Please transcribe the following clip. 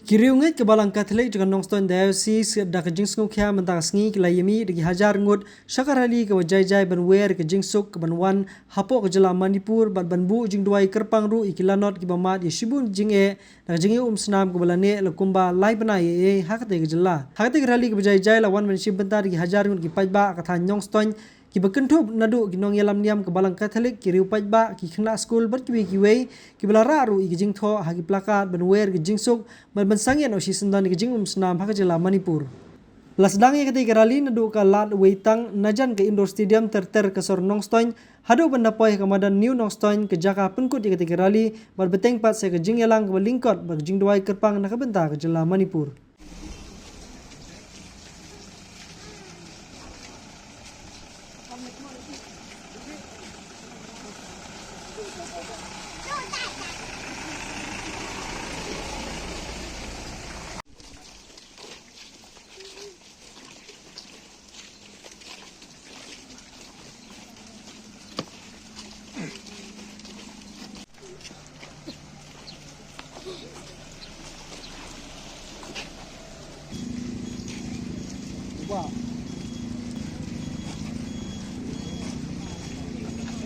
Kiriunget ke balang Katolik dengan Nongstoin Diocese da ke jingsung kya mentang sngi ke layami degi hajar ngut syakarali ke wajai-jai ban wer ke jingsuk ke ban wan hapo ke jela Manipur ban bu jing duai kerpang ru ikilanot ke bamat yeshibun jinge da jinge senam ke balane lekumba lai bana ye hakate ke jela hakate ke rali ke wajai-jai lawan ban bentar degi hajar ngut ki pajba kata Nongstoin ki berkentup nadu ki nong yalam niam ke balang Katolik ki riu pajba ki kena skul berkiwi ki wei ki belara ru ki jingtho hagi plakat ban wer ki jingsuk ban sangyan o si sendan ki jingum senam haka jela Manipur. Lasdang ye ketika rali nadu ka lat weitang najan ke indoor stadium ter ke sor Nongstoin hadu benda poy ke madan new Nongstoin ke jaka penkut ye ketika rali bar beteng pat se ke jing yalang ke lingkot bar jing duai kerpang nak benta ke jela Manipur. Wow.